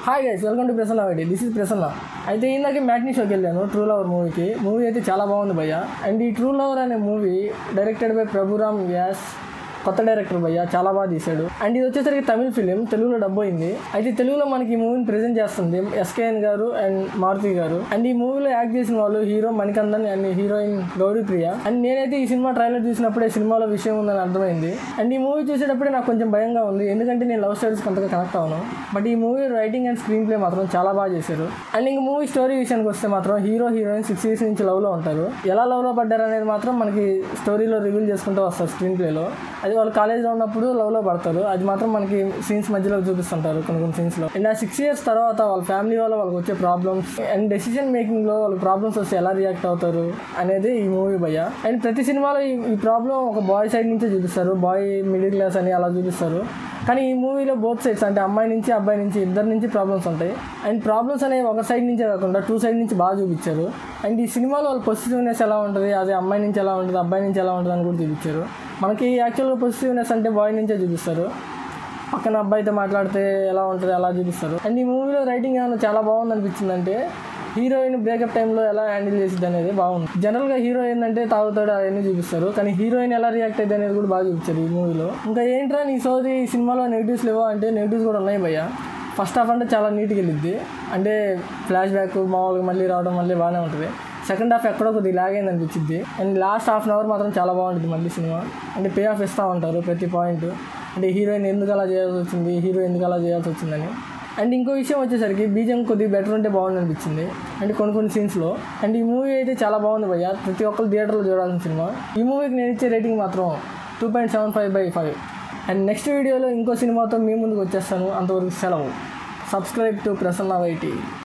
Hi guys, welcome to Prasanna YT. This is Prasanna. అయితే ఇందాక matinee షోకి వెళ్ళాను ట్రూ లవర్ మూవీకి. మూవీ అయితే చాలా బాగుంది భయ్య. అండ్ ఈ ట్రూ లవర్ అనే movie directed by Prabhuram Vyas, కొత్త డైరెక్టర్ భయ్య, చాలా బాగా తీశాడు. అండ్ ఇది వచ్చేసరికి తమిళ ఫిలిం, తెలుగులో డబ్ అయింది. అయితే తెలుగులో మనకి ఈ మూవీని ప్రెజెంట్ చేస్తుంది ఎస్కేఎన్ గారు అండ్ మారుతి గారు. అండ్ ఈ మూవీలో యాక్ట్ చేసిన వాళ్ళు hero Manikandan and heroine Gouri Priya. And నేనైతే ఈ సినిమా ట్రైలర్ చూసినప్పుడే సినిమాలో విషయం ఉందని అర్థమైంది. అండ్ ఈ మూవీ చూసేటప్పుడే నాకు కొంచెం భయంగా ఉంది, ఎందుకంటే నేను లవ్ స్టోరీస్కి అంతగా కనెక్ట్ అవును. బట్ ఈ movie writing and screen play మాత్రం చాలా బాగా చేశారు. అండ్ ఇంక మూవీ స్టోరీ విషయానికి వస్తే మాత్రం హీరో హీరోయిన్ 6 years నుంచి లవ్లో ఉంటారు. ఎలా లవ్లో పడ్డారు అనేది మాత్రం మనకి స్టోరీలో రివీల్ చేసుకుంటూ వస్తారు స్క్రీన్ ప్లేలో. అది వాళ్ళు కాలేజ్లో ఉన్నప్పుడు లవ్లో పడతారు, అది మాత్రం మనకి సీన్స్ మధ్యలో చూపిస్తుంటారు కొన్ని సీన్స్లో. అండ్ ఆ 6 years తర్వాత వాళ్ళ ఫ్యామిలీ వల్ల వాళ్ళకి వచ్చే ప్రాబ్లమ్స్ అండ్ డెసిషన్ మేకింగ్లో వాళ్ళ ప్రాబ్లమ్స్ వస్తే ఎలా రియాక్ట్ అవుతారు అనేది ఈ మూవీ భయ్య. అండ్ ప్రతి సినిమాలో ఈ ప్రాబ్లం ఒక బాయ్ సైడ్ నుంచే చూపిస్తారు, బాయ్ మిడిల్ క్లాస్ అని అలా చూపిస్తారు. కానీ ఈ మూవీలో బోత్ సైడ్స్, అంటే అమ్మాయి నుంచి అబ్బాయి నుంచి ఇద్దరి నుంచి ప్రాబ్లమ్స్ ఉంటాయి. అండ్ ప్రాబ్లమ్స్ అనేవి ఒక సైడ్ నుంచే కాకుండా 2 sides నుంచి బాగా చూపించారు. అండ్ ఈ సినిమాలో వాళ్ళ పాజిటివ్నెస్ ఎలా ఉంటుంది, అదే అమ్మాయి నుంచి ఎలా ఉంటుంది, అబ్బాయి నుంచి ఎలా ఉంటుంది అని కూడా చూపించారు. మనకి యాక్చువల్గా పాజిటివ్నెస్ అంటే బాయ్ నుంచే చూపిస్తారు, పక్కన అబ్బాయితో మాట్లాడితే ఎలా ఉంటుంది అలా చూపిస్తారు. అండ్ ఈ మూవీలో రైటింగ్ ఏమైనా చాలా బాగుంది అనిపించింది అంటే హీరోయిన్ బ్రేకప్ టైంలో ఎలా హ్యాండిల్ చేసిద్ది అనేది బాగుంది. జనరల్గా హీరో ఏంటంటే తాగుతాడు అవన్నీ చూపిస్తారు, కానీ హీరోయిన్ ఎలా రియాక్ట్ అయ్యింది అనేది కూడా బాగా చూపించారు ఈ మూవీలో. ఇంకా ఏంట్రా నీ సోది ఈ సినిమాలో నెగిటివ్స్ లేవో అంటే నెగిటివ్స్ కూడా ఉన్నాయి భయ్య. ఫస్ట్ హాఫ్ అంటే చాలా నీట్గా వెళ్ళిద్ది, అంటే ఫ్లాష్ బ్యాక్ మామూలుగా మళ్ళీ రావడం మళ్ళీ బాగానే ఉంటుంది. సెకండ్ హాఫ్ ఎక్కడో కొద్దిగా లాగ్ అయింది అనిపించింది. అండ్ లాస్ట్ ½ hour మాత్రం చాలా బాగుంటుంది మళ్ళీ సినిమా. అంటే పే ఆఫ్ ఇస్తూ ఉంటారు ప్రతి పాయింట్, అంటే హీరోయిన్ ఎందుకు అలా చేయాల్సి వచ్చింది, హీరో ఎందుకు అలా చేయాల్సి వచ్చిందని. అండ్ ఇంకో విషయం వచ్చేసరికి బీజిఎం కొద్దిగా బెటర్ ఉంటే బాగుంది అనిపించింది, అంటే కొన్ని సీన్స్లో. అండ్ ఈ మూవీ అయితే చాలా బాగుంది భయ్య, ప్రతి ఒక్కరు థియేటర్లో చూడాల్సిన సినిమా. ఈ మూవీకి నేను ఇచ్చే రేటింగ్ మాత్రం 2.75/5. అండ్ నెక్స్ట్ వీడియోలో ఇంకో సినిమాతో మీ ముందుకు వచ్చేస్తాను. అంతవరకు సెలవు. Subscribe to Prasanna YT.